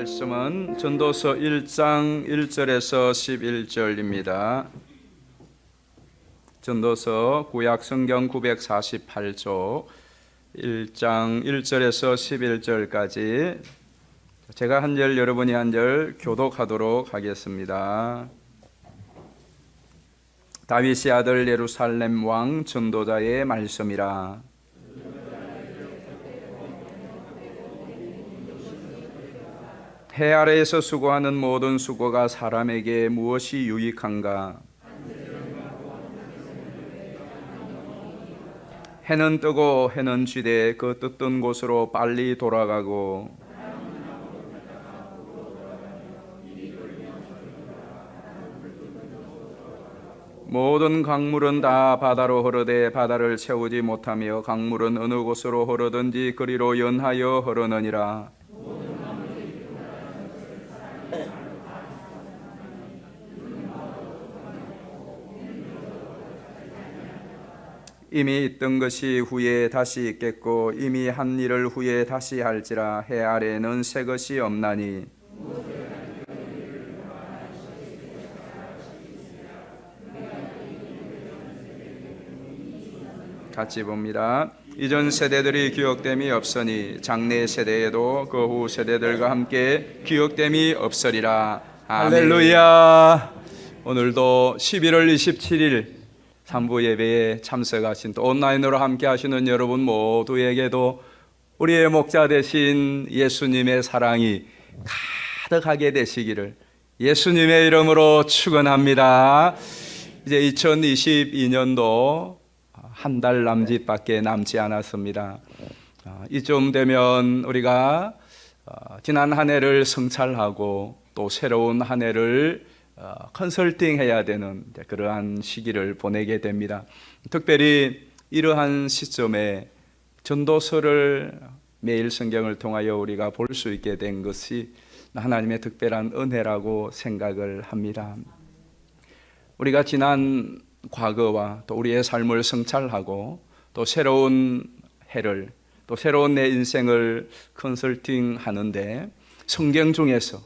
말씀은 전도서 1장 1절에서 11절입니다. 전도서 구약 성경 948조 1장 1절에서 11절까지 제가 한 절 여러분이 한 절 교독하도록 하겠습니다. 다윗의 아들 예루살렘 왕 전도자의 말씀이라. 해 아래에서 수고하는 모든 수고가 사람에게 무엇이 유익한가? 해는 뜨고 해는 지되 그 뜨던 곳으로 빨리 돌아가고 모든 강물은 다 바다로 흐르되 바다를 채우지 못하며 강물은 어느 곳으로 흐르든지 그리로 연하여 흐르느니라. 이미 있던 것이 후에 다시 있겠고 이미 한 일을 후에 다시 할지라. 해 아래에는 새 것이 없나니 같이 봅니다. 이전 세대들이 기억됨이 없으니 장래 세대에도 그 후 세대들과 함께 기억됨이 없으리라. 아멘. 할렐루야. 오늘도 11월 27일 3부 예배에 참석하신 또 온라인으로 함께 하시는 여러분 모두에게도 우리의 목자 되신 예수님의 사랑이 가득하게 되시기를 예수님의 이름으로 축원합니다. 이제 2022년도 한 달 남짓밖에 남지 않았습니다. 이쯤 되면 우리가 지난 한 해를 성찰하고 또 새로운 한 해를 컨설팅해야 되는 그러한 시기를 보내게 됩니다. 특별히 이러한 시점에 전도서를 매일 성경을 통하여 우리가 볼 수 있게 된 것이 하나님의 특별한 은혜라고 생각을 합니다. 우리가 지난 과거와 또 우리의 삶을 성찰하고 또 새로운 해를 또 새로운 내 인생을 컨설팅하는데 성경 중에서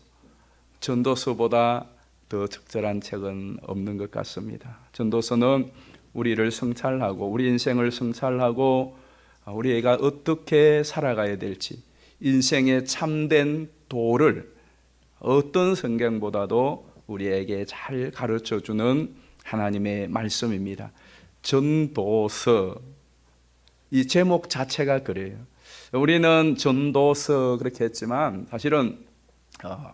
전도서보다 더 적절한 책은 없는 것 같습니다. 전도서는 우리를 성찰하고 우리 인생을 성찰하고 우리가 어떻게 살아가야 될지 인생의 참된 도를 어떤 성경보다도 우리에게 잘 가르쳐주는 하나님의 말씀입니다. 전도서, 이 제목 자체가 그래요. 우리는 전도서 그렇게 했지만 사실은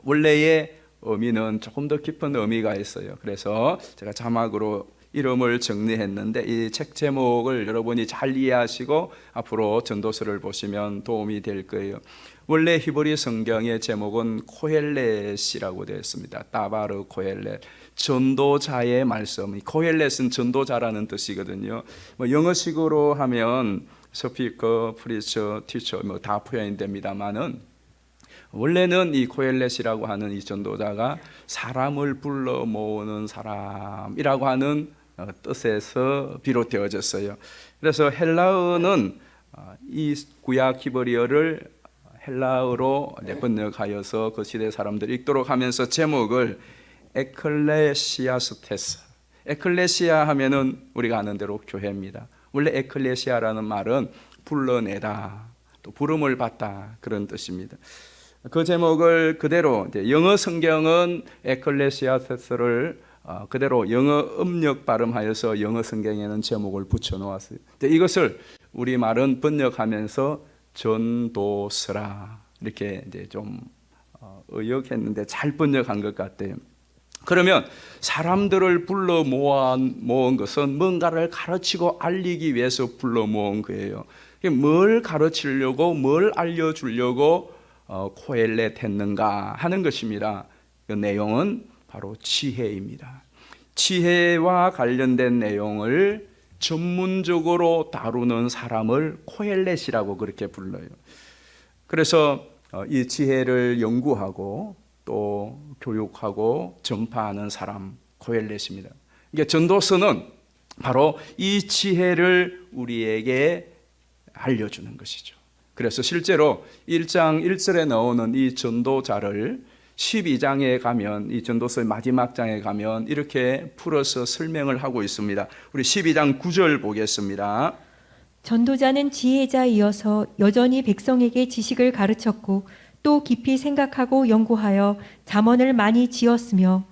원래의 의미는 조금 더 깊은 의미가 있어요. 그래서 제가 자막으로 이름을 정리했는데 이 책 제목을 여러분이 잘 이해하시고 앞으로 전도서를 보시면 도움이 될 거예요. 원래 히브리 성경의 제목은 코헬렛이라고 되어 있습니다. 따바르 코헬렛, 전도자의 말씀. 코헬렛은 전도자라는 뜻이거든요. 영어식으로 하면 스피커, 프리처, 티처 다 표현이 됩니다만은 원래는 이 코헬렛이라고 하는 이 전도자가 사람을 불러 모으는 사람이라고 하는 뜻에서 비롯되어졌어요. 그래서 헬라어는 이 구약 히브리어를 헬라어로 번역하여서 그 시대 사람들이 읽도록 하면서 제목을 에클레시아스테스. 에클레시아 하면은 우리가 아는 대로 교회입니다. 원래 에클레시아라는 말은 불러내다, 또 부름을 받다 그런 뜻입니다. 그 제목을 그대로 영어 성경은 에클레시아스를 그대로 영어 음력 발음하여서 영어 성경에는 제목을 붙여 놓았어요. 이것을 우리말은 번역하면서 전도서라 이렇게 이제 좀 의역했는데 잘 번역한 것 같아요. 그러면 사람들을 불러 모은 것은 뭔가를 가르치고 알리기 위해서 불러 모은 거예요. 뭘 가르치려고 뭘 알려주려고 코헬렛 했는가 하는 것입니다. 그 내용은 바로 지혜입니다. 지혜와 관련된 내용을 전문적으로 다루는 사람을 코헬렛이라고 그렇게 불러요. 그래서 이 지혜를 연구하고 또 교육하고 전파하는 사람 코헬렛입니다. 이게 전도서는 바로 이 지혜를 우리에게 알려주는 것이죠. 그래서 실제로 1장 1절에 나오는 이 전도자를 12장에 가면, 이 전도서의 마지막 장에 가면 이렇게 풀어서 설명을 하고 있습니다. 우리 12장 9절 보겠습니다. 전도자는 지혜자이어서 여전히 백성에게 지식을 가르쳤고 또 깊이 생각하고 연구하여 잠언을 많이 지었으며,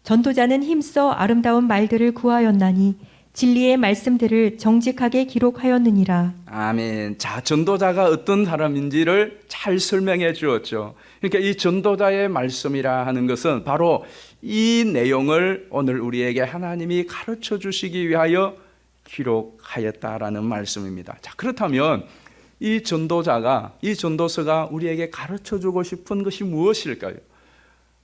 전도자는 힘써 아름다운 말들을 구하였나니 진리의 말씀들을 정직하게 기록하였느니라. 아멘. 자, 전도자가 어떤 사람인지를 잘 설명해 주었죠. 그러니까 이 전도자의 말씀이라 하는 것은 바로 이 내용을 오늘 우리에게 하나님이 가르쳐 주시기 위하여 기록하였다라는 말씀입니다. 자, 그렇다면 이 전도자가, 이 전도서가 우리에게 가르쳐 주고 싶은 것이 무엇일까요?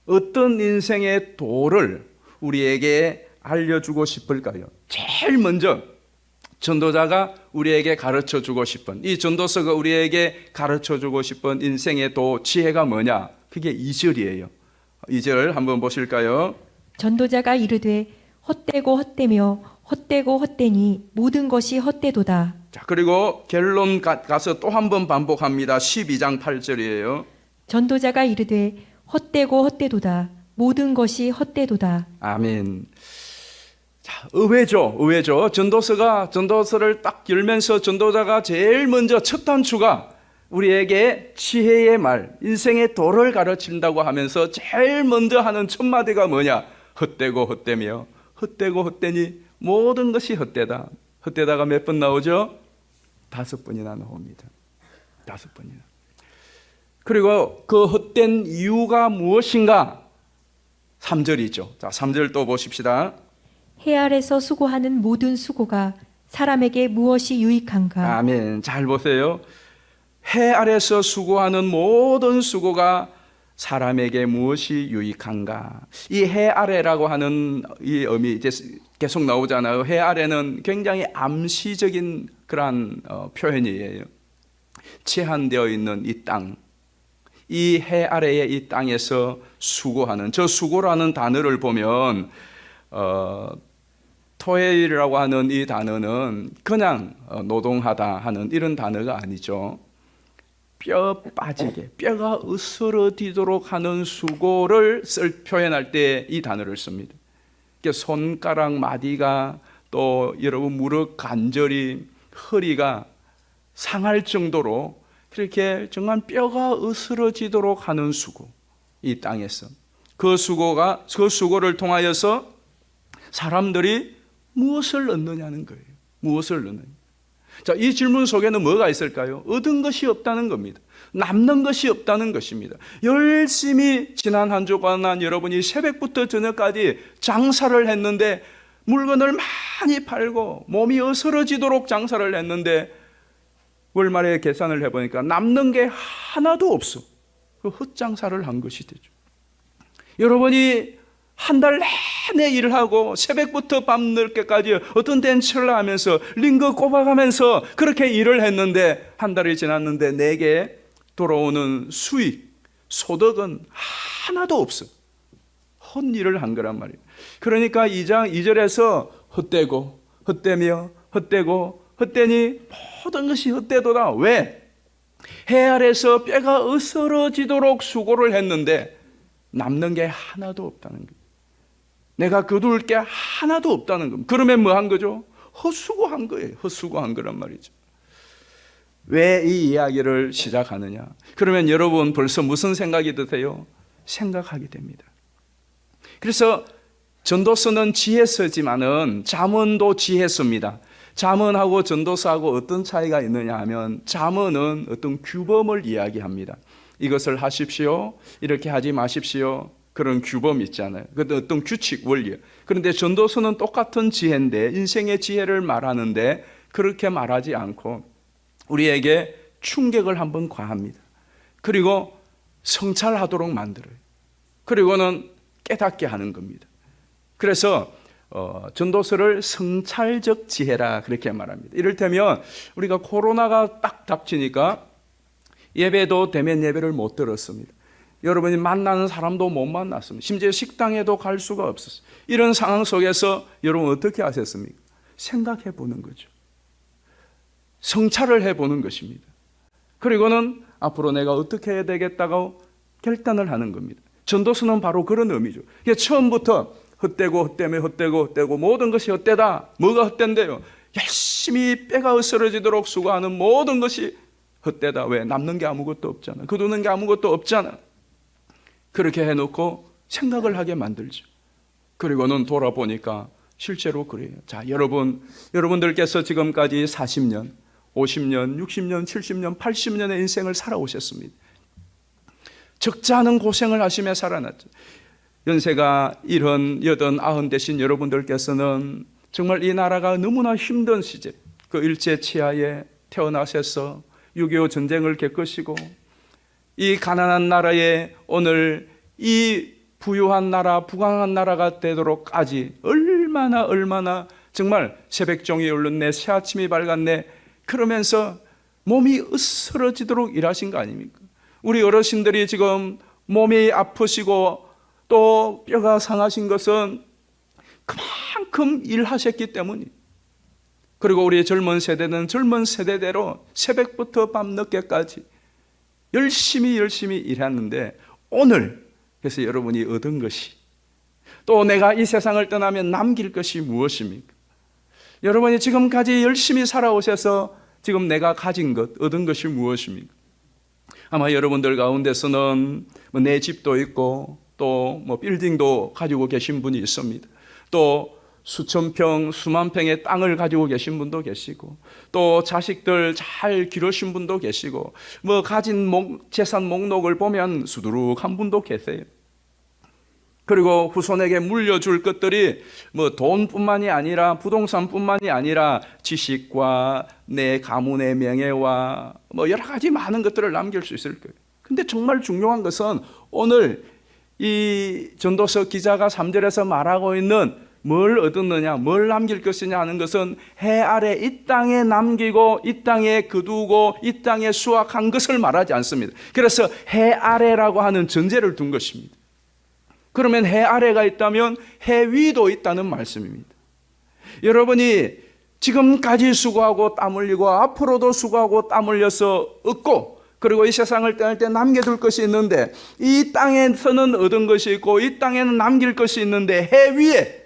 어떤 인생의 도를 우리에게 알려주고 싶을까요? 제일 먼저 전도자가 우리에게 가르쳐 주고 싶은, 이 전도서가 우리에게 가르쳐 주고 싶은 인생의 도, 지혜가 뭐냐? 그게 2절이에요. 2절 한번 보실까요? 전도자가 이르되 헛되고 헛되며 헛되고 헛되니 모든 것이 헛되도다. 자, 그리고 결론 가서 또 한 번 반복합니다. 12장 8절이에요. 전도자가 이르되 헛되고 헛되도다. 모든 것이 헛되도다. 아멘. 자, 의외죠. 전도서를 딱 열면서 전도자가 제일 먼저 첫 단추가 우리에게 지혜의 말, 인생의 도를 가르친다고 하면서 제일 먼저 하는 첫 마디가 뭐냐? 헛되고 헛되며 헛되고 헛되니 모든 것이 헛되다. 헛되다가 몇 번 나오죠? 5번이나 나옵니다. 5번이나. 그리고 그 헛된 이유가 무엇인가? 3절이죠. 자, 3절 또 보십시다. 해 아래서 수고하는 모든 수고가 사람에게 무엇이 유익한가? 아멘. 잘 보세요. 해 아래서 수고하는 모든 수고가 사람에게 무엇이 유익한가? 이 해 아래라고 하는 이 의미 이제 계속 나오잖아요. 해 아래는 굉장히 암시적인 그러한 표현이에요. 제한되어 있는 이 땅, 이 해 아래의 이 땅에서 수고하는, 저 수고라는 단어를 보면 토일이라고 하는 이 단어는 그냥 노동하다 하는 이런 단어가 아니죠. 뼈 빠지게, 뼈가 으스러지도록 하는 수고를 표현할 때 이 단어를 씁니다. 손가락 마디가, 또 여러분 무릎 관절이, 허리가 상할 정도로 그렇게 정말 뼈가 으스러지도록 하는 수고, 이 땅에서 그 수고를 통하여서 사람들이 무엇을 얻느냐는 거예요. 무엇을 얻느냐. 자, 이 질문 속에는 뭐가 있을까요? 얻은 것이 없다는 겁니다. 남는 것이 없다는 것입니다. 열심히 지난 한 주간 여러분이 새벽부터 저녁까지 장사를 했는데, 물건을 많이 팔고 몸이 어스러지도록 장사를 했는데 월말에 계산을 해보니까 남는 게 하나도 없어. 그 헛장사를 한 것이 되죠. 여러분이 한 달 내내 일을 하고 새벽부터 밤늦게까지 어떤 때는 철라하면서 링거 꼽아가면서 그렇게 일을 했는데 한 달이 지났는데 내게 돌아오는 수익, 소득은 하나도 없어. 헛일을 한 거란 말이에요. 그러니까 2장 2절에서 헛되고 헛되며 헛되고 헛되니 모든 것이 헛되도다. 왜? 해 아래서 뼈가 으스러지도록 수고를 했는데 남는 게 하나도 없다는 거예요. 내가 거둘 게 하나도 없다는 겁니다. 그러면 뭐 한 거죠? 헛수고한 거예요. 헛수고한 거란 말이죠. 왜 이 이야기를 시작하느냐? 그러면 여러분 벌써 무슨 생각이 드세요? 생각하게 됩니다. 그래서 전도서는 지혜서지만은 잠언도 지혜서입니다. 잠언하고 전도서하고 어떤 차이가 있느냐 하면, 잠언은 어떤 규범을 이야기합니다. 이것을 하십시오, 이렇게 하지 마십시오, 그런 규범이 있잖아요. 어떤 규칙, 원리. 그런데 전도서는 똑같은 지혜인데, 인생의 지혜를 말하는데 그렇게 말하지 않고 우리에게 충격을 한번 과합니다. 그리고 성찰하도록 만들어요. 그리고는 깨닫게 하는 겁니다. 그래서 전도서를 성찰적 지혜라 그렇게 말합니다. 이를테면 우리가 코로나가 딱 닥치니까 예배도 대면 예배를 못 들었습니다. 여러분이 만나는 사람도 못 만났습니다. 심지어 식당에도 갈 수가 없었어요. 이런 상황 속에서 여러분 어떻게 하셨습니까? 생각해 보는 거죠. 성찰을 해보는 것입니다. 그리고는 앞으로 내가 어떻게 해야 되겠다고 결단을 하는 겁니다. 전도서는 바로 그런 의미죠. 이게 처음부터 헛되고 모든 것이 헛되다. 뭐가 헛된데요? 열심히 뼈가 으스러지도록 수고하는 모든 것이 헛되다. 왜? 남는 게 아무것도 없잖아. 거두는 게 아무것도 없잖아. 그렇게 해놓고 생각을 하게 만들죠. 그리고는 돌아보니까 실제로 그래요. 자, 여러분들께서 지금까지 40년, 50년, 60년, 70년, 80년의 인생을 살아오셨습니다. 적지 않은 고생을 하시며 살아났죠. 연세가 70, 80, 90 되신 여러분들께서는 정말 이 나라가 너무나 힘든 시절, 그 일제 치하에 태어나셔서 6.25 전쟁을 겪으시고 이 가난한 나라에 오늘 이 부유한 나라, 부강한 나라가 되도록까지 얼마나 정말 새벽종이 울렸네, 새아침이 밝았네, 그러면서 몸이 으스러지도록 일하신 거 아닙니까? 우리 어르신들이 지금 몸이 아프시고 또 뼈가 상하신 것은 그만큼 일하셨기 때문이에요. 그리고 우리 젊은 세대는 젊은 세대대로 새벽부터 밤늦게까지 열심히 일했는데 오늘 그래서 여러분이 얻은 것이 또 내가 이 세상을 떠나면 남길 것이 무엇입니까? 여러분이 지금까지 열심히 살아오셔서 지금 내가 가진 것, 얻은 것이 무엇입니까? 아마 여러분들 가운데서는 내 집도 있고 또 빌딩도 가지고 계신 분이 있습니다. 또 수천 평, 수만 평의 땅을 가지고 계신 분도 계시고 또 자식들 잘 기르신 분도 계시고 가진 재산 목록을 보면 수두룩한 분도 계세요. 그리고 후손에게 물려줄 것들이 돈뿐만이 아니라 부동산뿐만이 아니라 지식과 내 가문의 명예와 여러 가지 많은 것들을 남길 수 있을 거예요. 근데 정말 중요한 것은 오늘 이 전도서 기자가 3절에서 말하고 있는 뭘 얻었느냐, 뭘 남길 것이냐 하는 것은 해 아래 이 땅에 남기고 이 땅에 거두고 이 땅에 수확한 것을 말하지 않습니다. 그래서 해 아래라고 하는 전제를 둔 것입니다. 그러면 해 아래가 있다면 해 위도 있다는 말씀입니다. 여러분이 지금까지 수고하고 땀 흘리고 앞으로도 수고하고 땀 흘려서 얻고 그리고 이 세상을 떠날 때 남겨둘 것이 있는데 이 땅에서는 얻은 것이 있고 이 땅에는 남길 것이 있는데 해 위에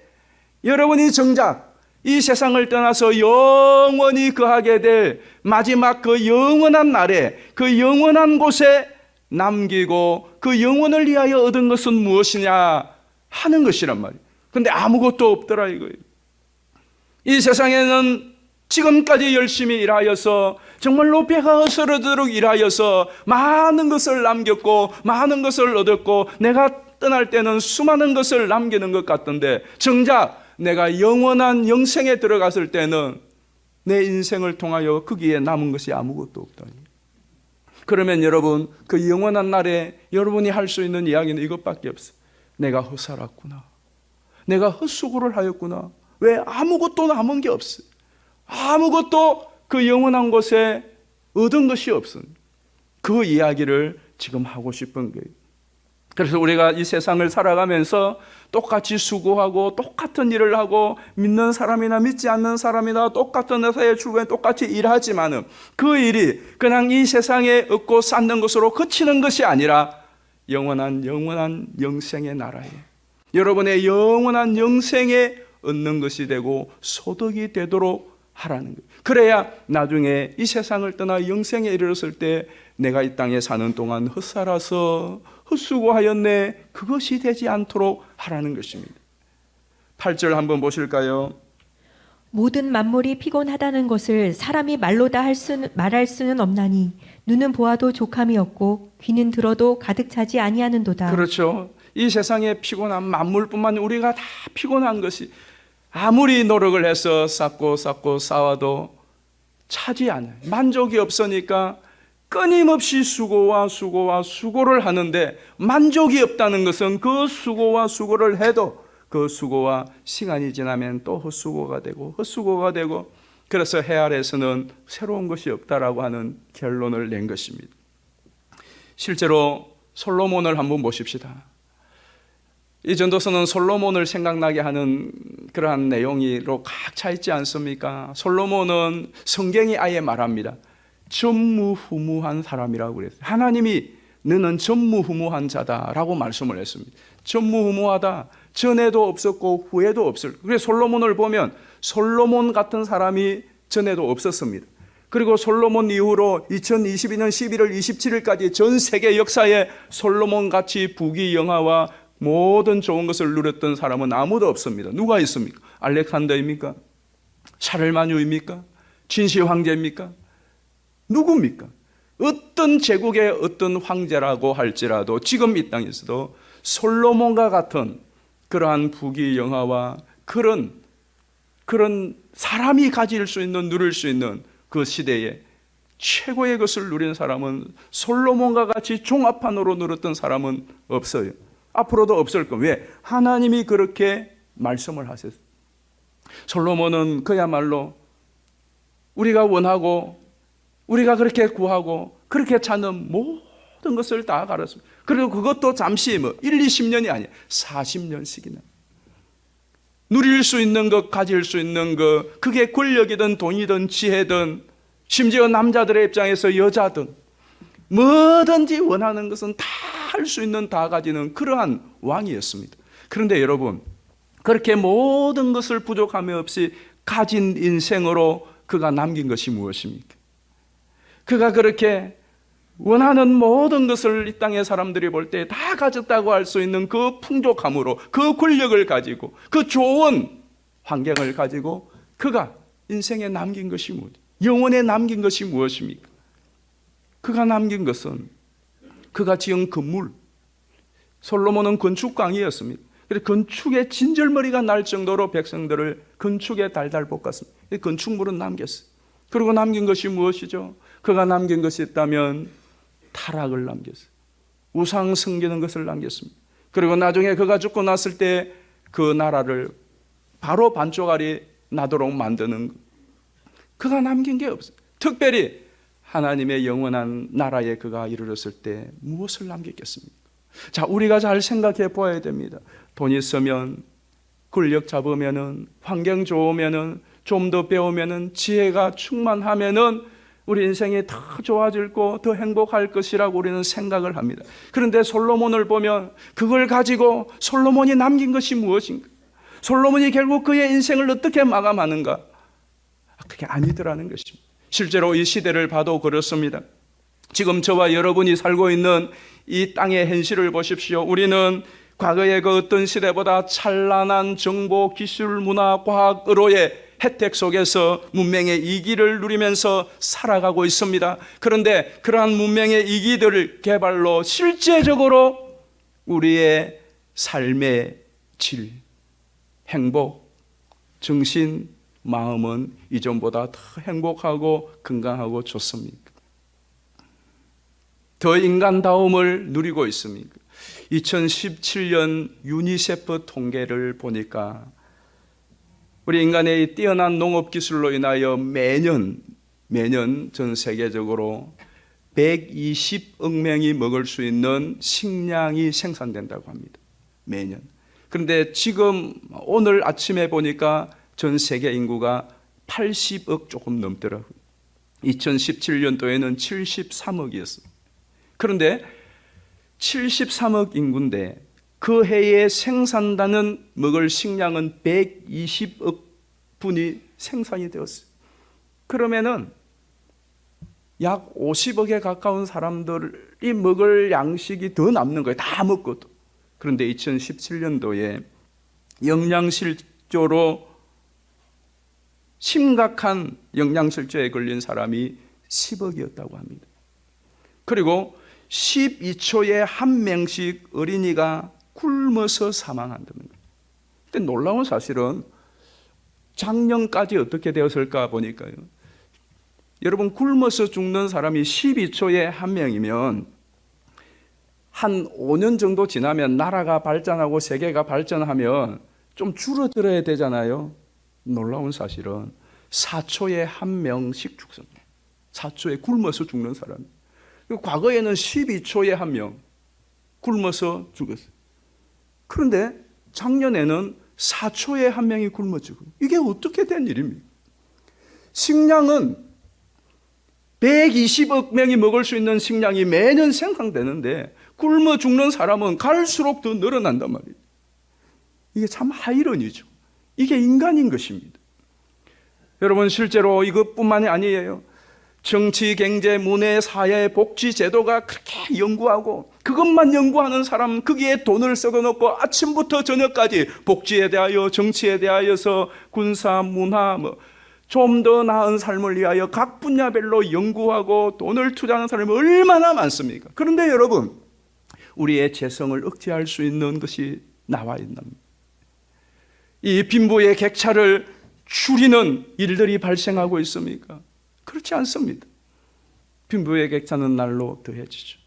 여러분이 정작 이 세상을 떠나서 영원히 거하게 될 마지막 그 영원한 날에 그 영원한 곳에 남기고 그 영혼을 위하여 얻은 것은 무엇이냐 하는 것이란 말이에요. 근데 아무것도 없더라 이거예요. 이 세상에는 지금까지 열심히 일하여서 정말로 배가 으스러지도록 일하여서 많은 것을 남겼고 많은 것을 얻었고 내가 떠날 때는 수많은 것을 남기는 것 같던데 정작 내가 영원한 영생에 들어갔을 때는 내 인생을 통하여 거기에 남은 것이 아무것도 없다. 그러면 여러분 그 영원한 날에 여러분이 할 수 있는 이야기는 이것밖에 없어요. 내가 헛살았구나. 내가 헛수고를 하였구나. 왜? 아무것도 남은 게 없어요. 아무것도 그 영원한 곳에 얻은 것이 없습니다. 그 이야기를 지금 하고 싶은 거예요. 그래서 우리가 이 세상을 살아가면서 똑같이 수고하고 똑같은 일을 하고 믿는 사람이나 믿지 않는 사람이나 똑같은 회사에 출근해 똑같이 일하지만은 그 일이 그냥 이 세상에 얻고 쌓는 것으로 그치는 것이 아니라 영원한 영생의 나라에 여러분의 영원한 영생에 얻는 것이 되고 소득이 되도록 하라는 거예요. 그래야 나중에 이 세상을 떠나 영생에 이르렀을 때 내가 이 땅에 사는 동안 헛살아서 헛수고하였네 그것이 되지 않도록 하라는 것입니다. 8절 한번 보실까요? 모든 만물이 피곤하다는 것을 사람이 말로 다 말할 수는 없나니 눈은 보아도 족함이 없고 귀는 들어도 가득 차지 아니하는도다. 그렇죠. 이 세상에 피곤한 만물뿐만 우리가 다 피곤한 것이 아무리 노력을 해서 쌓고 쌓아도 차지 않아요. 만족이 없으니까 끊임없이 수고를 하는데 만족이 없다는 것은 그 수고와 수고를 해도 그 수고와 시간이 지나면 또 헛수고가 되고 그래서 해 아래에서는 새로운 것이 없다라고 하는 결론을 낸 것입니다. 실제로 솔로몬을 한번 보십시다. 이 전도서는 솔로몬을 생각나게 하는 그러한 내용으로 각 차 있지 않습니까? 솔로몬은 성경이 아예 말합니다. 전무후무한 사람이라고 그랬어요. 하나님이 너는 전무후무한 자다라고 말씀을 했습니다. 전무후무하다. 전에도 없었고 후에도 없을. 그래서 솔로몬을 보면 솔로몬 같은 사람이 전에도 없었습니다. 그리고 솔로몬 이후로 2022년 11월 27일까지 전 세계 역사에 솔로몬 같이 부귀영화와 모든 좋은 것을 누렸던 사람은 아무도 없습니다. 누가 있습니까? 알렉산더입니까? 샤를마뉴입니까? 진시 황제입니까? 누굽니까? 어떤 제국의 어떤 황제라고 할지라도 지금 이 땅에서도 솔로몬과 같은 그러한 부귀영화와 그런 사람이 가질 수 있는, 누릴 수 있는 그 시대에 최고의 것을 누린 사람은 솔로몬과 같이 종합판으로 누렸던 사람은 없어요. 앞으로도 없을 거예요. 왜? 하나님이 그렇게 말씀을 하셨어요. 솔로몬은 그야말로 우리가 원하고 우리가 그렇게 구하고 그렇게 찾는 모든 것을 다 가졌습니다. 그리고 그것도 잠시 1, 20년이 아니에요. 40년씩이나. 누릴 수 있는 것, 가질 수 있는 것, 그게 권력이든 돈이든 지혜든 심지어 남자들의 입장에서 여자든 뭐든지 원하는 것은 다 할 수 있는, 다 가지는 그러한 왕이었습니다. 그런데 여러분, 그렇게 모든 것을 부족함이 없이 가진 인생으로 그가 남긴 것이 무엇입니까? 그가 그렇게 원하는 모든 것을 이 땅의 사람들이 볼 때 다 가졌다고 할 수 있는 그 풍족함으로, 그 권력을 가지고, 그 좋은 환경을 가지고 그가 인생에 남긴 것이 무엇입니까? 영혼에 남긴 것이 무엇입니까? 그가 남긴 것은 그가 지은 건물. 솔로몬은 건축광이었습니다. 그래서 건축의 진절머리가 날 정도로 백성들을 건축에 달달 볶았습니다. 건축물은 남겼어요. 그리고 남긴 것이 무엇이죠? 그가 남긴 것이 있다면 타락을 남겼어요. 우상 섬기는 것을 남겼습니다. 그리고 나중에 그가 죽고 났을 때 그 나라를 바로 반쪽알이 나도록 만드는 것. 그가 남긴 게 없어요. 특별히 하나님의 영원한 나라에 그가 이르렀을 때 무엇을 남겼겠습니까? 자, 우리가 잘 생각해 보아야 됩니다. 돈 있으면, 권력 잡으면은, 환경 좋으면은, 좀 더 배우면은, 지혜가 충만하면은 우리 인생이 더 좋아질 거, 더 행복할 것이라고 우리는 생각을 합니다. 그런데 솔로몬을 보면 그걸 가지고 솔로몬이 남긴 것이 무엇인가? 솔로몬이 결국 그의 인생을 어떻게 마감하는가? 그게 아니더라는 것입니다. 실제로 이 시대를 봐도 그렇습니다. 지금 저와 여러분이 살고 있는 이 땅의 현실을 보십시오. 우리는 과거의 그 어떤 시대보다 찬란한 정보, 기술, 문화, 과학으로의 혜택 속에서 문명의 이기를 누리면서 살아가고 있습니다. 그런데 그러한 문명의 이기들 개발로 실제적으로 우리의 삶의 질, 행복, 정신, 마음은 이전보다 더 행복하고 건강하고 좋습니까? 더 인간다움을 누리고 있습니까? 2017년 유니세프 통계를 보니까 우리 인간의 뛰어난 농업 기술로 인하여 매년 전 세계적으로 120억 명이 먹을 수 있는 식량이 생산된다고 합니다. 매년. 그런데 지금 오늘 아침에 보니까 전 세계 인구가 80억 조금 넘더라고요. 2017년도에는 73억이었어요. 그런데 73억 인구인데 그 해에 생산되는 먹을 식량은 120억 분이 생산이 되었어요. 그러면은 약 50억에 가까운 사람들이 먹을 양식이 더 남는 거예요. 다 먹고도. 그런데 2017년도에 영양실조로 심각한 영양실조에 걸린 사람이 10억이었다고 합니다. 그리고 12초에 한 명씩 어린이가 굶어서 사망한다는 거예요. 근데 놀라운 사실은 작년까지 어떻게 되었을까 보니까요. 여러분, 굶어서 죽는 사람이 12초에 한 명이면 한 5년 정도 지나면 나라가 발전하고 세계가 발전하면 좀 줄어들어야 되잖아요. 놀라운 사실은 4초에 한 명씩 죽습니다. 4초에 굶어서 죽는 사람. 과거에는 12초에 한 명 굶어서 죽었어요. 그런데 작년에는 4초에 한 명이 굶어 죽어요. 이게 어떻게 된 일입니까? 식량은 120억 명이 먹을 수 있는 식량이 매년 생산되는데 굶어 죽는 사람은 갈수록 더 늘어난단 말이에요. 이게 참 하이러니죠. 이게 인간인 것입니다. 여러분, 실제로 이것뿐만이 아니에요. 정치, 경제, 문화, 사회, 복지 제도가 그렇게 연구하고 그것만 연구하는 사람, 거기에 돈을 썩어놓고 아침부터 저녁까지 복지에 대하여, 정치에 대하여서 군사, 문화, 좀 더 나은 삶을 위하여 각 분야별로 연구하고 돈을 투자하는 사람이 얼마나 많습니까? 그런데 여러분, 우리의 재성을 억제할 수 있는 것이 나와 있답니다. 이 빈부의 격차를 줄이는 일들이 발생하고 있습니까? 그렇지 않습니다. 빈부의 격차는 날로 더해지죠.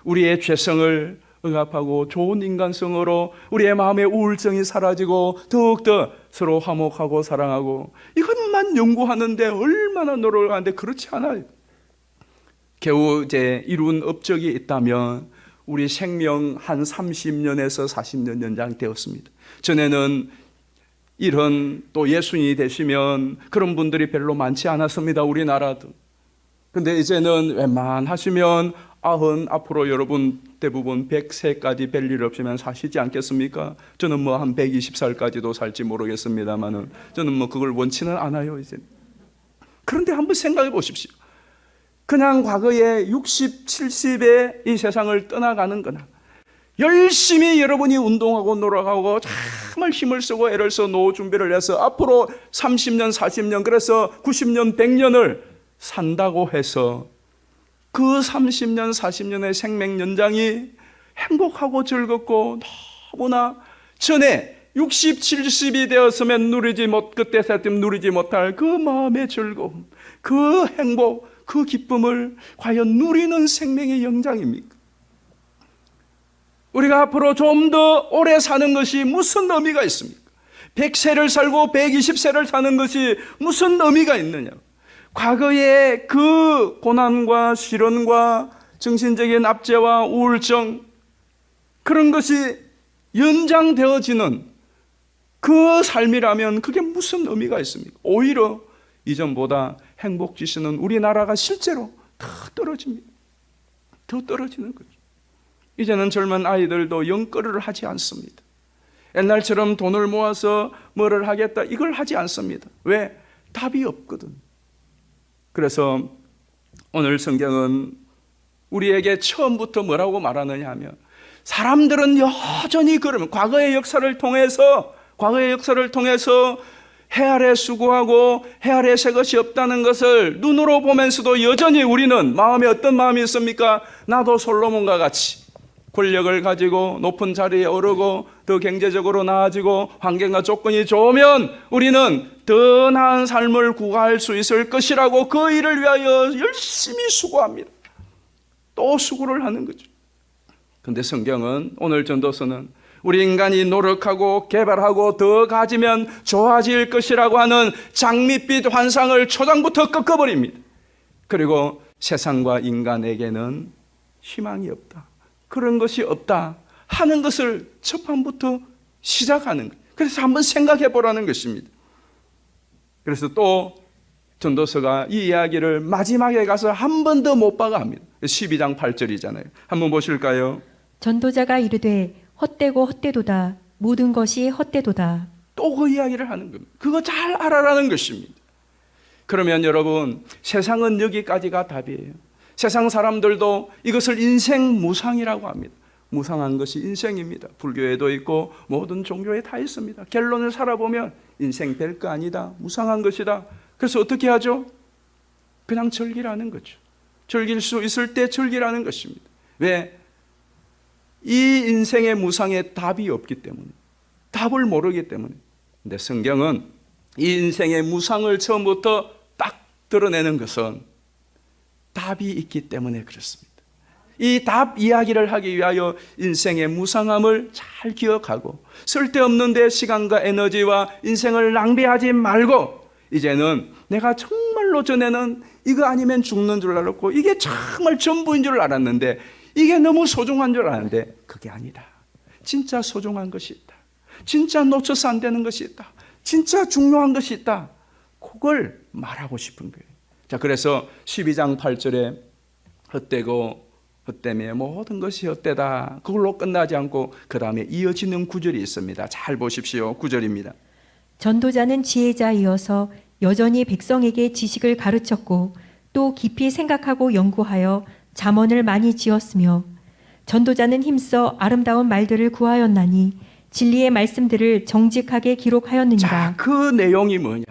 우리의 죄성을 응합하고 좋은 인간성으로 우리의 마음의 우울증이 사라지고 더욱더 서로 화목하고 사랑하고, 이것만 연구하는데 얼마나 노력을 하는데 그렇지 않아요. 겨우 이제 이룬 업적이 있다면 우리 생명 한 30년에서 40년 연장되었습니다. 전에는 이런 또 예수님이 되시면 그런 분들이 별로 많지 않았습니다. 우리나라도. 근데 이제는 웬만하시면 앞으로 여러분 대부분 100세까지 뵐 일 없으면 사시지 않겠습니까? 저는 한 120살까지도 살지 모르겠습니다만은 저는 그걸 원치는 않아요, 이제. 그런데 한번 생각해 보십시오. 그냥 과거에 60, 70에 이 세상을 떠나가는 거나 열심히 여러분이 운동하고 노력하고 정말 힘을 쓰고 애를 써 노후 준비를 해서 앞으로 30년, 40년, 그래서 90년, 100년을 산다고 해서 그 30년, 40년의 생명 연장이 행복하고 즐겁고 너무나 전에 60, 70이 되었으면 그때 살때 누리지 못할 그 마음의 즐거움, 그 행복, 그 기쁨을 과연 누리는 생명의 연장입니까? 우리가 앞으로 좀 더 오래 사는 것이 무슨 의미가 있습니까? 100세를 살고 120세를 사는 것이 무슨 의미가 있느냐? 과거의 그 고난과 시련과 정신적인 압제와 우울증, 그런 것이 연장되어지는 그 삶이라면 그게 무슨 의미가 있습니까? 오히려 이전보다 행복지수는 우리나라가 실제로 더 떨어집니다. 더 떨어지는 거죠. 이제는 젊은 아이들도 영끌을 하지 않습니다. 옛날처럼 돈을 모아서 뭐를 하겠다, 이걸 하지 않습니다. 왜? 답이 없거든. 그래서 오늘 성경은 우리에게 처음부터 뭐라고 말하느냐 하면, 사람들은 여전히 그러면 과거의 역사를 통해서 해 아래 수고하고 해 아래 새 것이 없다는 것을 눈으로 보면서도 여전히 우리는 마음에 어떤 마음이 있습니까? 나도 솔로몬과 같이 권력을 가지고 높은 자리에 오르고 더 경제적으로 나아지고 환경과 조건이 좋으면 우리는 더 나은 삶을 구가할 수 있을 것이라고 그 일을 위하여 열심히 수고합니다. 또 수고를 하는 거죠. 그런데 성경은, 오늘 전도서는 우리 인간이 노력하고 개발하고 더 가지면 좋아질 것이라고 하는 장밋빛 환상을 초장부터 꺾어버립니다. 그리고 세상과 인간에게는 희망이 없다, 그런 것이 없다 하는 것을 첫판부터 시작하는 거예요. 그래서 한번 생각해 보라는 것입니다. 그래서 또 전도서가 이 이야기를 마지막에 가서 한 번 더 못 박아 합니다. 12장 8절이잖아요. 한번 보실까요? 전도자가 이르되 헛되고 헛되도다. 모든 것이 헛되도다. 또 그 이야기를 하는 겁니다. 그거 잘 알아라는 것입니다. 그러면 여러분, 세상은 여기까지가 답이에요. 세상 사람들도 이것을 인생 무상이라고 합니다. 무상한 것이 인생입니다. 불교에도 있고 모든 종교에 다 있습니다. 결론을 살아보면 인생 별거 아니다, 무상한 것이다. 그래서 어떻게 하죠? 그냥 즐기라는 거죠. 즐길 수 있을 때 즐기라는 것입니다. 왜? 이 인생의 무상에 답이 없기 때문에, 답을 모르기 때문에. 근데 성경은 이 인생의 무상을 처음부터 딱 드러내는 것은 답이 있기 때문에 그렇습니다. 이 답 이야기를 하기 위하여 인생의 무상함을 잘 기억하고 쓸데없는 데 시간과 에너지와 인생을 낭비하지 말고, 이제는 내가 정말로 전에는 이거 아니면 죽는 줄 알았고 이게 정말 전부인 줄 알았는데, 이게 너무 소중한 줄 알았는데 그게 아니다. 진짜 소중한 것이 있다. 진짜 놓쳐서 안 되는 것이 있다. 진짜 중요한 것이 있다. 그걸 말하고 싶은 거예요. 자, 자, 그래서 12장 8절에 헛되고 헛되며 모든 것이 헛되다, 그걸로 끝나지 않고 그 다음에 이어지는 구절이 있습니다. 잘 보십시오. 구절입니다. 전도자는 지혜자이어서 여전히 백성에게 지식을 가르쳤고 또 깊이 생각하고 연구하여 잠언을 많이 지었으며 전도자는 힘써 아름다운 말들을 구하였나니 진리의 말씀들을 정직하게 기록하였느니라. 자, 그 내용이 뭐냐?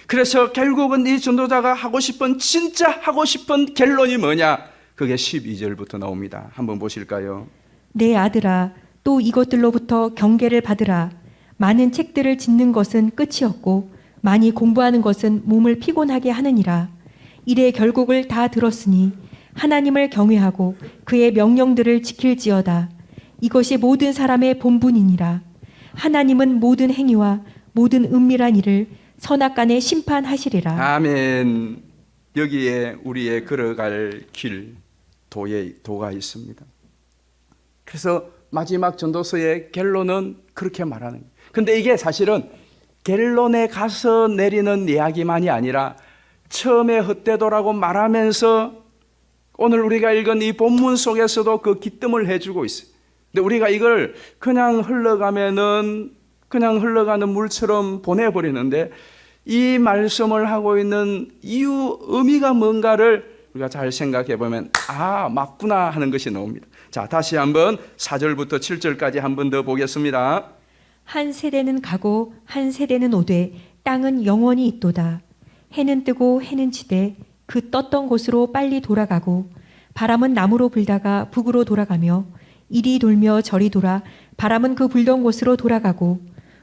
그래서 결국은 이 전도자가 하고 싶은, 진짜 하고 싶은 결론이 뭐냐? 그게 12절부터 나옵니다. 한번 보실까요? 내 아들아, 또 이것들로부터 경계를 받으라. 많은 책들을 짓는 것은 끝이 없고 많이 공부하는 것은 몸을 피곤하게 하느니라. 이래 결국을 다 들었으니 하나님을 경외하고 그의 명령들을 지킬지어다. 이것이 모든 사람의 본분이니라. 하나님은 모든 행위와 모든 은밀한 일을 선악간에 심판하시리라. 아멘. 여기에 우리의 걸어갈 길, 도가 있습니다. 그래서 마지막 전도서의 결론은 그렇게 말하는 거예요. 근데 이게 사실은 결론에 가서 내리는 이야기만이 아니라 처음에 헛되도라고 말하면서 오늘 우리가 읽은 이 본문 속에서도 그 기뜸을 해주고 있어요. 근데 우리가 이걸 그냥 흘러가는 물처럼 보내버리는데 이 말씀을 하고 있는 이유, 의미가 뭔가를 우리가 잘 생각해 보면 맞구나 하는 것이 나옵니다. 자, 다시 한번 4절부터 7절까지 한 번 더 보겠습니다. 한 세대는 가고 한 세대는 오되 땅은 영원히 있도다. 해는 뜨고 해는 지되 그 떴던 곳으로 빨리 돌아가고 바람은 남으로 불다가 북으로 돌아가며 이리 돌며 저리 돌아 바람은 그 불던 곳으로 돌아가고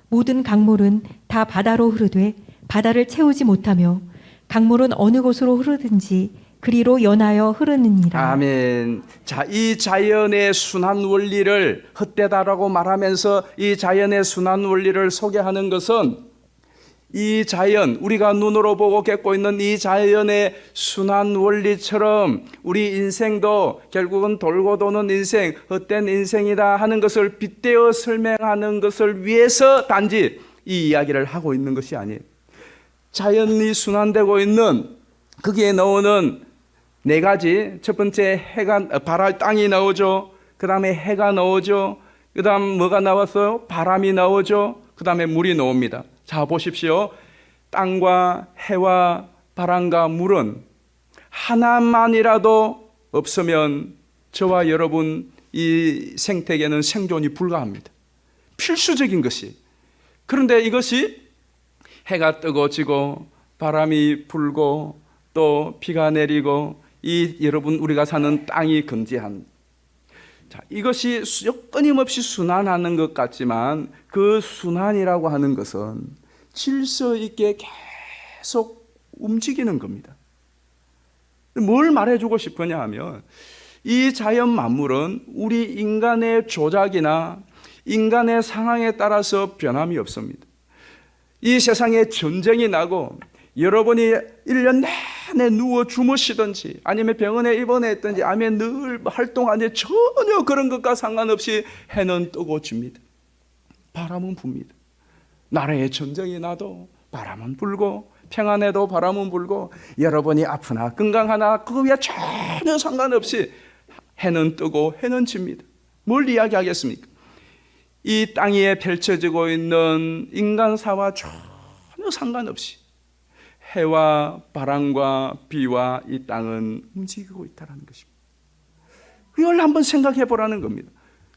모든 강물은 다 바다로 흐르되 바다를 채우지 못하며 강물은 어느 곳으로 흐르든지 그리로 연하여 흐르느니라. 아멘. 자, 이 자연의 순환 원리를 헛되다라고 말하면서 이 자연의 순환 원리를 소개하는 것은 이 자연, 우리가 눈으로 보고 겪고 있는 이 자연의 순환 원리처럼 우리 인생도 결국은 돌고 도는 인생, 헛된 인생이다 하는 것을 빗대어 설명하는 것을 위해서 단지 이 이야기를 하고 있는 것이 아니에요. 자연이 순환되고 있는 거기에 나오는 네 가지, 첫 번째 땅이 나오죠. 그 다음에 해가 나오죠. 그 다음 뭐가 나왔어요? 바람이 나오죠. 그 다음에 물이 나옵니다. 자, 보십시오. 땅과 해와 바람과 물은 하나만이라도 없으면 저와 여러분 이 생태계는 생존이 불가합니다. 필수적인 것이. 그런데 이것이 해가 뜨고 지고 바람이 불고 또 비가 내리고 여러분 우리가 사는 땅이 건재한, 자, 이것이 끊임없이 순환하는 것 같지만 그 순환이라고 하는 것은 질서 있게 계속 움직이는 겁니다. 뭘 말해주고 싶으냐 하면 이 자연 만물은 우리 인간의 조작이나 인간의 상황에 따라서 변함이 없습니다. 이 세상에 전쟁이 나고 여러분이 1년 내내 누워 주무시든지 아니면 병원에 입원했든지 아니면 늘 활동하는데 전혀 그런 것과 상관없이 해는 뜨고 집니다. 바람은 붑니다. 나라에 전쟁이 나도 바람은 불고 평안해도 바람은 불고 여러분이 아프나 건강하나 그거에 전혀 상관없이 해는 뜨고 해는 집니다. 뭘 이야기하겠습니까? 이 땅 위에 펼쳐지고 있는 인간사와 전혀 상관없이 해와 바람과 비와 이 땅은 움직이고 있다는 것입니다. 이걸 한번 생각해 보라는 겁니다.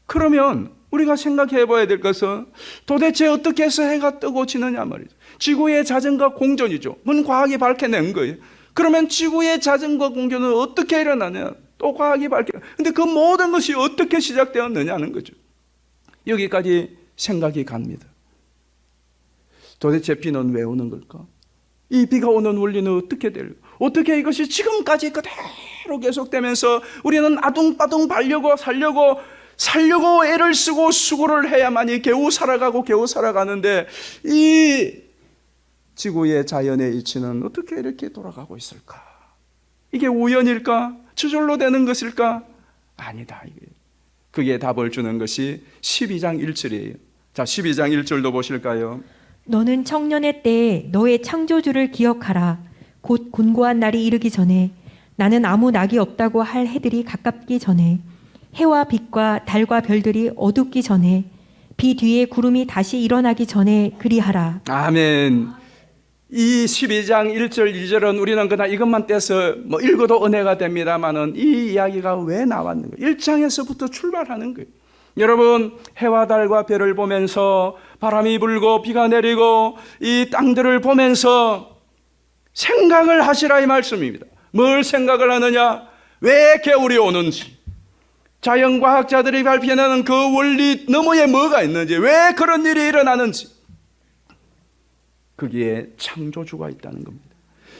그러면 우리가 생각해 봐야 될 것은 도대체 어떻게 해서 해가 뜨고 지느냐 말이죠. 지구의 자전과 공전이죠. 그건 과학이 밝혀낸 거예요. 그러면 지구의 자전과 공전은 어떻게 일어나냐? 또 과학이 밝혀낸. 근데 그 모든 것이 어떻게 시작되었느냐는 거죠. 여기까지 생각이 갑니다. 도대체 비는 왜 오는 걸까? 이 비가 오는 원리는 어떻게 될까? 어떻게 이것이 지금까지 그대로 계속되면서 우리는 아둥바둥 살려고 애를 쓰고 수고를 해야만이 겨우 살아가는데 이 지구의 자연의 이치는 어떻게 이렇게 돌아가고 있을까? 이게 우연일까? 저절로 되는 것일까? 아니다. 그게 답을 주는 것이 12장 1절이에요. 자, 12장 1절도 보실까요? 너는 청년의 때에 너의 창조주를 기억하라. 곧 곤고한 날이 이르기 전에 나는 아무 낙이 없다고 할 해들이 가깝기 전에 해와 빛과 달과 별들이 어둡기 전에 비 뒤에 구름이 다시 일어나기 전에 그리하라. 아멘. 이 12장 1절 2절은 우리는 그냥 이것만 떼서 읽어도 은혜가 됩니다만은 이 이야기가 왜 나왔는가? 1장에서부터 출발하는 거예요. 여러분, 해와 달과 별을 보면서 바람이 불고 비가 내리고 이 땅들을 보면서 생각을 하시라 이 말씀입니다. 뭘 생각을 하느냐? 왜 겨울이 오는지, 자연과학자들이 발견하는 그 원리 너머에 뭐가 있는지, 왜 그런 일이 일어나는지, 거기에 창조주가 있다는 겁니다.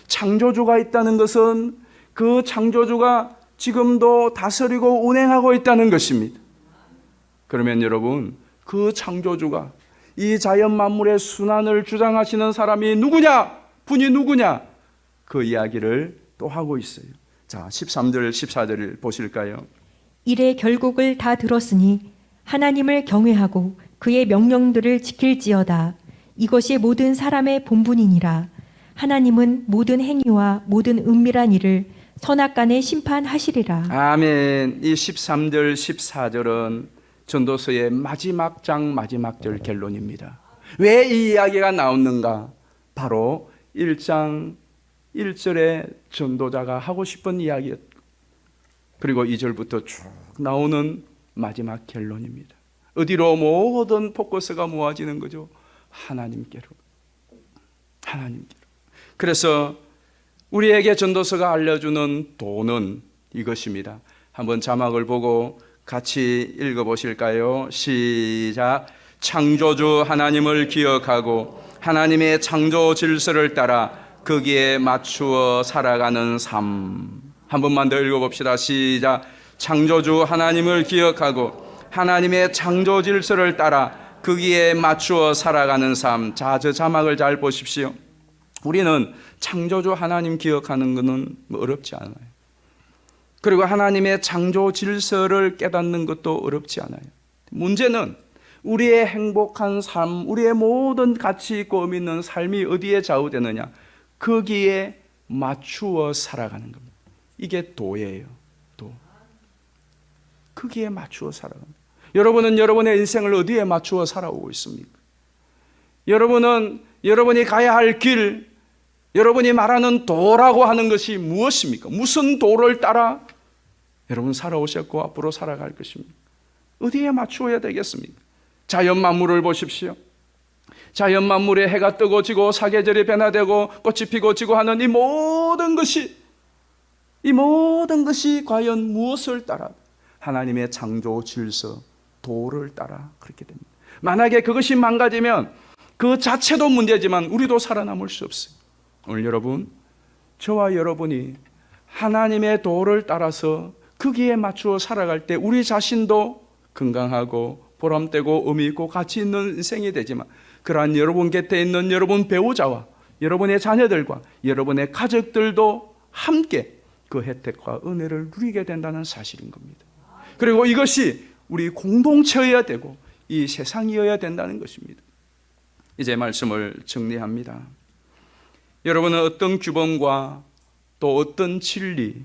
창조주가 있다는 것은 그 창조주가 지금도 다스리고 운행하고 있다는 것입니다. 그러면 여러분, 그 창조주가 이 자연 만물의 순환을 주장하시는 사람이 누구냐? 분이 누구냐? 그 이야기를 또 하고 있어요. 자, 13절 14절을 보실까요? 이래 결국을 다 들었으니 하나님을 경외하고 그의 명령들을 지킬지어다. 이것이 모든 사람의 본분이니라. 하나님은 모든 행위와 모든 은밀한 일을 선악간에 심판하시리라. 아멘. 이 13절 14절은 전도서의 마지막 장 마지막 절 결론입니다. 왜 이 이야기가 나오는가? 바로 1장 1절에 전도자가 하고 싶은 이야기였고, 그리고 2절부터 쭉 나오는 마지막 결론입니다. 어디로 모든 포커스가 모아지는 거죠? 하나님께로. 하나님께로. 그래서 우리에게 전도서가 알려주는 도는 이것입니다. 한번 자막을 보고 같이 읽어보실까요? 시작. 창조주 하나님을 기억하고 하나님의 창조 질서를 따라 거기에 맞추어 살아가는 삶. 한 번만 더 읽어봅시다. 시작. 창조주 하나님을 기억하고 하나님의 창조 질서를 따라 거기에 맞추어 살아가는 삶. 자, 저 자막을 잘 보십시오. 우리는 창조주 하나님 기억하는 것은 어렵지 않아요. 그리고 하나님의 창조 질서를 깨닫는 것도 어렵지 않아요. 문제는 우리의 행복한 삶, 우리의 모든 가치 있고 의미 있는 삶이 어디에 좌우되느냐? 거기에 맞추어 살아가는 겁니다. 이게 도예요. 도. 거기에 맞추어 살아갑니다. 여러분은 여러분의 인생을 어디에 맞추어 살아오고 있습니까? 여러분은 여러분이 가야 할 길, 여러분이 말하는 도라고 하는 것이 무엇입니까? 무슨 도를 따라 여러분 살아오셨고 앞으로 살아갈 것입니까? 어디에 맞추어야 되겠습니까? 자연 만물을 보십시오. 자연 만물에 해가 뜨고 지고 사계절이 변화되고 꽃이 피고 지고 하는 이 모든 것이 과연 무엇을 따라? 하나님의 창조 질서, 도를 따라 그렇게 됩니다. 만약에 그것이 망가지면 그 자체도 문제지만 우리도 살아남을 수 없어요. 오늘 여러분, 저와 여러분이 하나님의 도를 따라서 거기에 맞추어 살아갈 때 우리 자신도 건강하고 보람되고 의미 있고 가치 있는 인생이 되지만, 그러한 여러분 곁에 있는 여러분 배우자와 여러분의 자녀들과 여러분의 가족들도 함께 그 혜택과 은혜를 누리게 된다는 사실인 겁니다. 그리고 이것이 우리 공동체여야 되고 이 세상이어야 된다는 것입니다. 이제 말씀을 정리합니다. 여러분은 어떤 규범과 또 어떤 진리,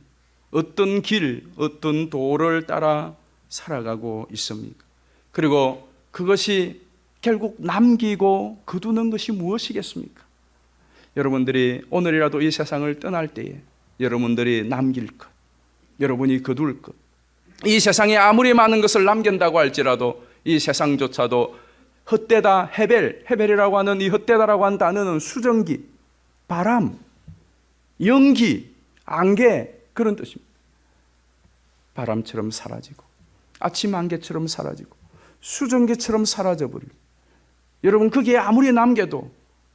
어떤 길, 어떤 도를 따라 살아가고 있습니까? 그리고 그것이 결국 남기고 거두는 것이 무엇이겠습니까? 여러분들이 오늘이라도 이 세상을 떠날 때에 여러분들이 남길 것, 여러분이 거둘 것, 이 세상에 아무리 많은 것을 남긴다고 할지라도 이 세상조차도 헛되다, 헤벨이라고 하는 이 헛되다라고 하는 단어는 수증기, 바람, 연기, 안개, 그런 뜻입니다. 바람처럼 사라지고 아침 안개처럼 사라지고 수증기처럼 사라져버리고, 여러분 거기에 아무리 남겨도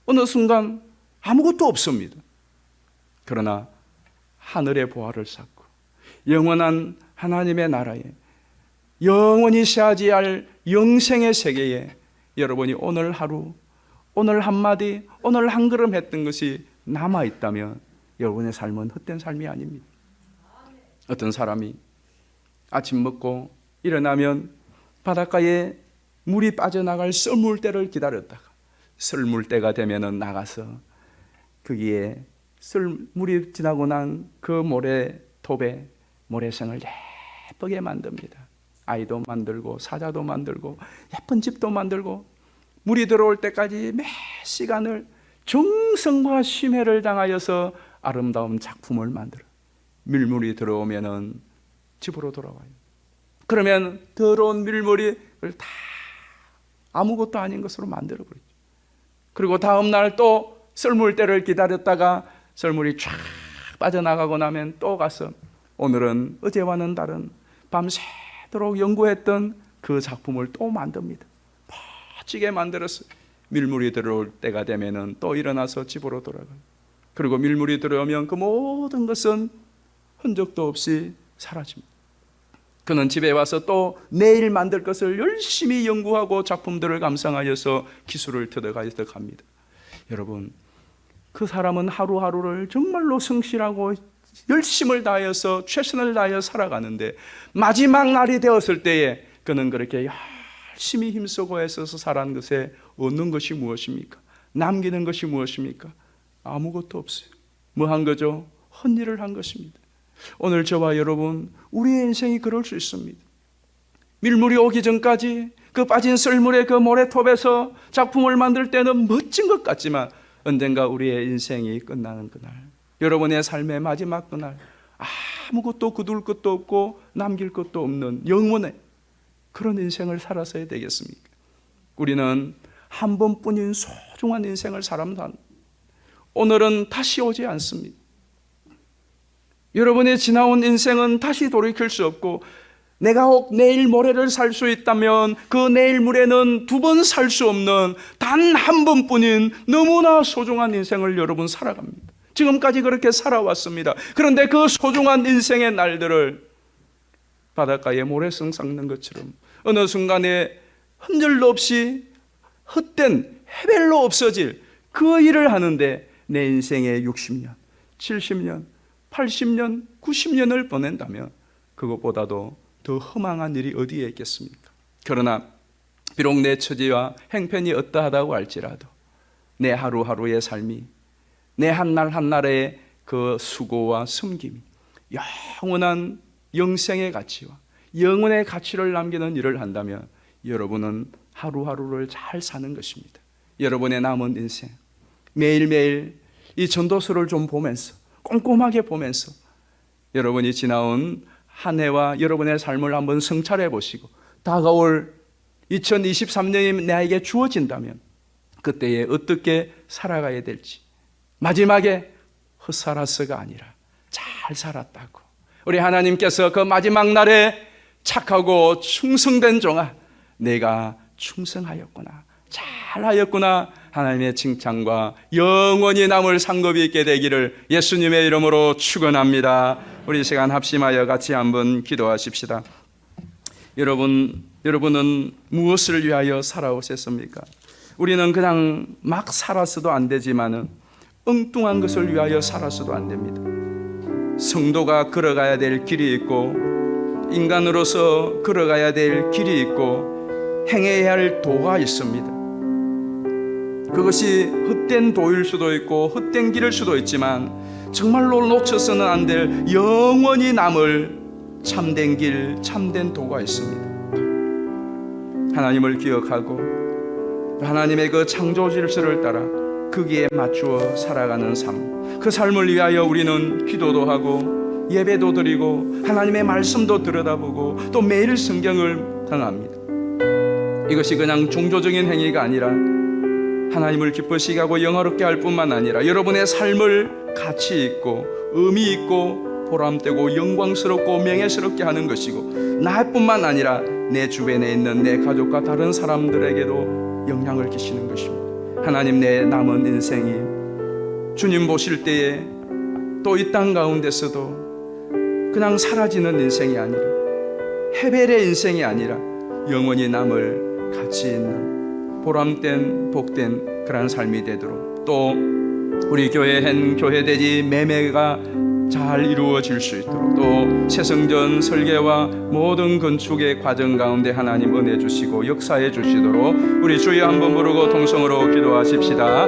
어느 순간 아무것도 없습니다. 그러나 하늘의 보화를 쌓고 영원한 하나님의 나라에 영원히 새하지 할 영생의 세계에 여러분이 오늘 하루, 오늘 한마디, 오늘 한 걸음 했던 것이 남아있다면 여러분의 삶은 헛된 삶이 아닙니다. 어떤 사람이 아침 먹고 일어나면 바닷가에 물이 빠져나갈 썰물대를 기다렸다가 썰물대가 되면 나가서 거기에 물이 지나고 난 그 모래톱에 모래성을 예쁘게 만듭니다. 아이도 만들고 사자도 만들고 예쁜 집도 만들고 물이 들어올 때까지 몇 시간을 정성과 심혈을 당하여서 아름다운 작품을 만들어. 밀물이 들어오면은 집으로 돌아와요. 그러면 더러운 밀물을 다 아무것도 아닌 것으로 만들어 버리죠. 그리고 다음 날 또 썰물 때를 기다렸다가 썰물이 쫙 빠져나가고 나면 또 가서 오늘은 어제와는 다른 밤새도록 연구했던 그 작품을 또 만듭니다. 멋지게 만들어서 밀물이 들어올 때가 되면은 또 일어나서 집으로 돌아가요. 그리고 밀물이 들어오면 그 모든 것은 흔적도 없이 사라집니다. 그는 집에 와서 또 내일 만들 것을 열심히 연구하고 작품들을 감상하여서 기술을 터득하여서 갑니다. 여러분, 그 사람은 하루하루를 정말로 성실하고 열심을 다하여서 최선을 다하여 살아가는데 마지막 날이 되었을 때에 그는 그렇게 열심히 힘쓰고 애써서 살아간 것에 얻는 것이 무엇입니까? 남기는 것이 무엇입니까? 아무것도 없어요. 뭐 한 거죠? 헛일을 한 것입니다. 오늘 저와 여러분, 우리의 인생이 그럴 수 있습니다. 밀물이 오기 전까지 그 빠진 썰물의 그 모래톱에서 작품을 만들 때는 멋진 것 같지만 언젠가 우리의 인생이 끝나는 그날, 여러분의 삶의 마지막 그날, 아무것도 거둘 것도 없고 남길 것도 없는 영원의 그런 인생을 살아서야 되겠습니까? 우리는 한 번뿐인 소중한 인생을 살아갑니다. 오늘은 다시 오지 않습니다. 여러분의 지나온 인생은 다시 돌이킬 수 없고, 내가 혹 내일 모레를 살 수 있다면 그 내일 모레는 두 번 살 수 없는 단 한 번뿐인 너무나 소중한 인생을 여러분 살아갑니다. 지금까지 그렇게 살아왔습니다. 그런데 그 소중한 인생의 날들을 바닷가에 모래성 삭는 것처럼 어느 순간에 흔들도 없이 헛된 해별로 없어질 그 일을 하는데 내 인생의 60년, 70년, 80년, 90년을 보낸다면 그것보다도 더 허망한 일이 어디에 있겠습니까? 그러나 비록 내 처지와 행편이 어떠하다고 할지라도 내 하루하루의 삶이, 내 한날 한날의 그 수고와 섬김이 영원한 영생의 가치와 영혼의 가치를 남기는 일을 한다면 여러분은 하루하루를 잘 사는 것입니다. 여러분의 남은 인생 매일매일 이 전도서를 좀 보면서, 꼼꼼하게 보면서 여러분이 지나온 한 해와 여러분의 삶을 한번 성찰해 보시고 다가올 2023년이 나에게 주어진다면 그때에 어떻게 살아가야 될지, 마지막에 헛살았어가 아니라 잘 살았다고 우리 하나님께서 그 마지막 날에 착하고 충성된 종아, 내가 충성하였구나, 잘하였구나, 하나님의 칭찬과 영원히 남을 상급이 있게 되기를 예수님의 이름으로 축원합니다. 우리 시간 합심하여 같이 한번 기도하십시다. 여러분은 무엇을 위하여 살아오셨습니까? 우리는 그냥 막 살아서도 안 되지만은 엉뚱한 것을 위하여 살아서도 안 됩니다. 성도가 걸어가야 될 길이 있고, 인간으로서 걸어가야 될 길이 있고, 행해야 할 도가 있습니다. 그것이 헛된 도일 수도 있고 헛된 길일 수도 있지만 정말로 놓쳐서는 안 될 영원히 남을 참된 길, 참된 도가 있습니다. 하나님을 기억하고 하나님의 그 창조 질서를 따라 거기에 맞추어 살아가는 삶, 그 삶을 위하여 우리는 기도도 하고 예배도 드리고 하나님의 말씀도 들여다보고 또 매일 성경을 등합니다. 이것이 그냥 종교적인 행위가 아니라 하나님을 기쁘시게 하고 영화롭게 할 뿐만 아니라 여러분의 삶을 가치 있고 의미 있고 보람되고 영광스럽고 명예스럽게 하는 것이고, 나뿐만 아니라 내 주변에 있는 내 가족과 다른 사람들에게도 영향을 끼치는 것입니다. 하나님, 내 남은 인생이 주님 보실 때에 또 이 땅 가운데서도 그냥 사라지는 인생이 아니라, 해벨의 인생이 아니라 영원히 남을 가치 있는 보람된 복된 그런 삶이 되도록, 또 우리 교회엔 교회대지 매매가 잘 이루어질 수 있도록, 또 새성전 설계와 모든 건축의 과정 가운데 하나님 은혜 주시고 역사해 주시도록 우리 주여 한번 부르고 통성으로 기도하십시다.